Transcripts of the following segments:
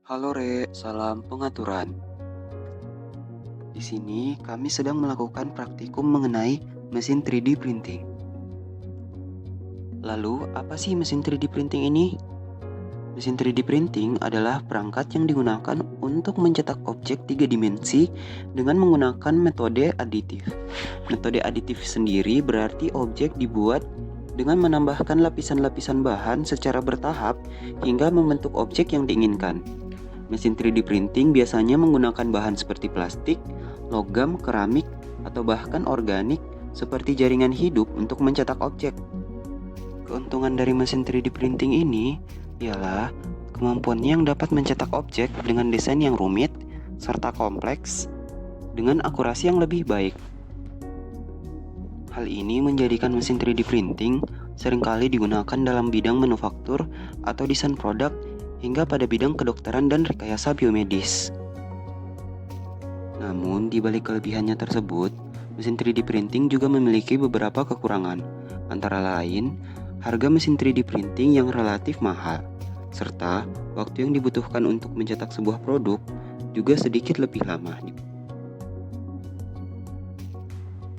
Halo Re, salam pengaturan. Di sini kami sedang melakukan praktikum mengenai mesin 3D printing. Lalu, apa sih mesin 3D printing ini? Mesin 3D printing adalah perangkat yang digunakan untuk mencetak objek 3 dimensi dengan menggunakan metode aditif. Metode aditif sendiri berarti objek dibuat dengan menambahkan lapisan-lapisan bahan secara bertahap hingga membentuk objek yang diinginkan. Mesin 3D printing biasanya menggunakan bahan seperti plastik, logam, keramik, atau bahkan organik seperti jaringan hidup untuk mencetak objek. Keuntungan dari mesin 3D printing ini ialah kemampuannya yang dapat mencetak objek dengan desain yang rumit serta kompleks dengan akurasi yang lebih baik. Hal ini menjadikan mesin 3D printing seringkali digunakan dalam bidang manufaktur atau desain produk hingga pada bidang kedokteran dan rekayasa biomedis. Namun, di balik kelebihannya tersebut, mesin 3D printing juga memiliki beberapa kekurangan, antara lain harga mesin 3D printing yang relatif mahal, serta waktu yang dibutuhkan untuk mencetak sebuah produk juga sedikit lebih lama.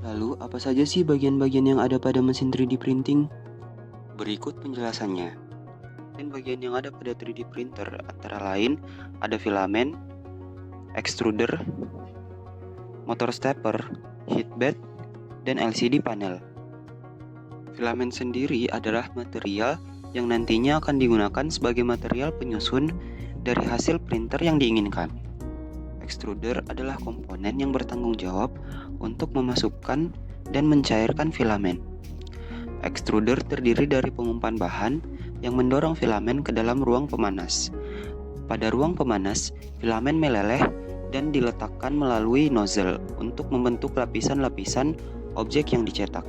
Lalu, apa saja sih bagian-bagian yang ada pada mesin 3D printing? Berikut penjelasannya. Dan bagian yang ada pada 3D printer antara lain ada filamen, extruder, motor stepper, heatbed, dan LCD panel. Filamen sendiri adalah material yang nantinya akan digunakan sebagai material penyusun dari hasil printer yang diinginkan. Extruder adalah komponen yang bertanggung jawab untuk memasukkan dan mencairkan filamen. Extruder terdiri dari pengumpan bahan yang mendorong filamen ke dalam ruang pemanas. Pada ruang pemanas, filamen meleleh dan diletakkan melalui nozzle untuk membentuk lapisan-lapisan objek yang dicetak.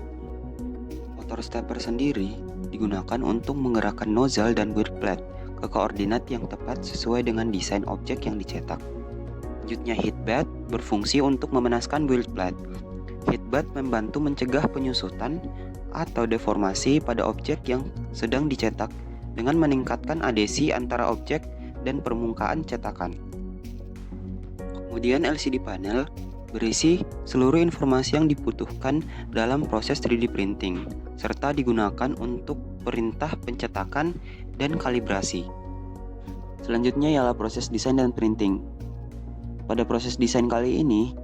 Motor stepper sendiri digunakan untuk menggerakkan nozzle dan build plate ke koordinat yang tepat sesuai dengan desain objek yang dicetak. Selanjutnya, heatbed berfungsi untuk memanaskan build plate. Heatbed membantu mencegah penyusutan atau deformasi pada objek yang sedang dicetak dengan meningkatkan adhesi antara objek dan permukaan cetakan. Kemudian LCD panel berisi seluruh informasi yang dibutuhkan dalam proses 3D printing, serta digunakan untuk perintah pencetakan dan kalibrasi. Selanjutnya ialah proses desain dan printing. Pada proses desain kali ini,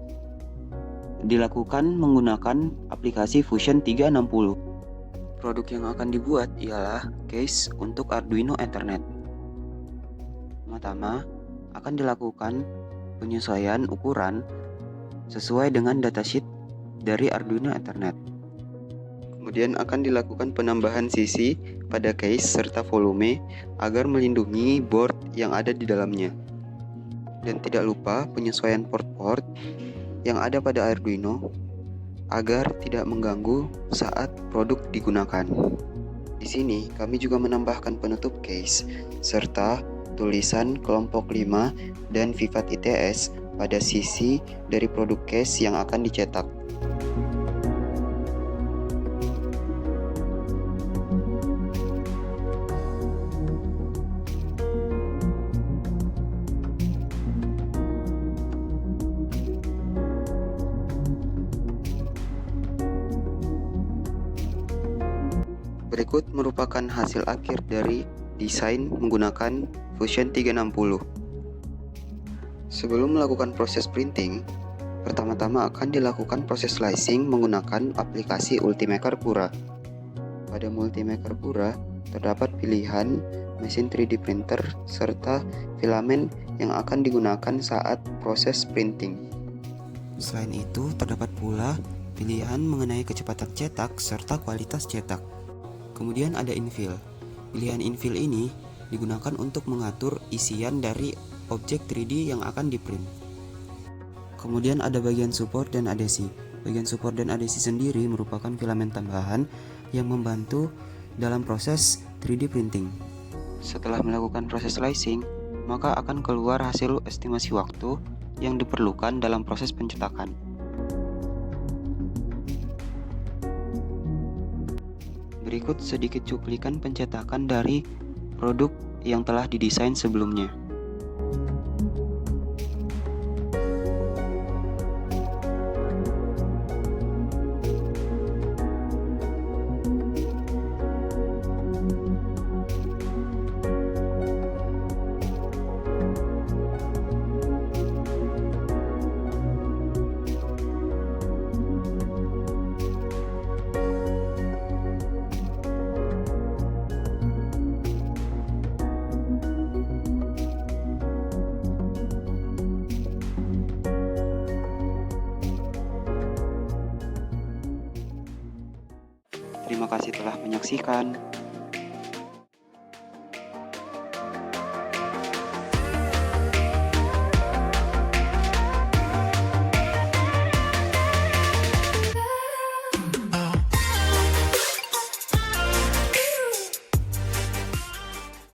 dilakukan menggunakan aplikasi Fusion 360. Produk yang akan dibuat ialah case untuk Arduino Ethernet. Pertama, akan dilakukan penyesuaian ukuran sesuai dengan datasheet dari Arduino Ethernet. Kemudian akan dilakukan penambahan sisi pada case serta volume agar melindungi board yang ada di dalamnya. Dan tidak lupa penyesuaian port-port yang ada pada Arduino agar tidak mengganggu saat produk digunakan. Di sini kami juga menambahkan penutup case serta tulisan kelompok 5 dan Vivat ITS pada sisi dari produk case yang akan dicetak. Berikut merupakan hasil akhir dari desain menggunakan Fusion 360. Sebelum melakukan proses printing, pertama-tama akan dilakukan proses slicing menggunakan aplikasi Ultimaker Cura. Pada Multimaker Cura terdapat pilihan mesin 3D printer serta filamen yang akan digunakan saat proses printing. Selain itu, terdapat pula pilihan mengenai kecepatan cetak serta kualitas cetak. Kemudian ada infill. Pilihan infill ini digunakan untuk mengatur isian dari objek 3D yang akan diprint. Kemudian ada bagian support dan adhesi. Bagian support dan adhesi sendiri merupakan filamen tambahan yang membantu dalam proses 3D printing. Setelah melakukan proses slicing, maka akan keluar hasil estimasi waktu yang diperlukan dalam proses pencetakan. Berikut sedikit cuplikan pencetakan dari produk yang telah didesain sebelumnya. Terima kasih telah menyaksikan.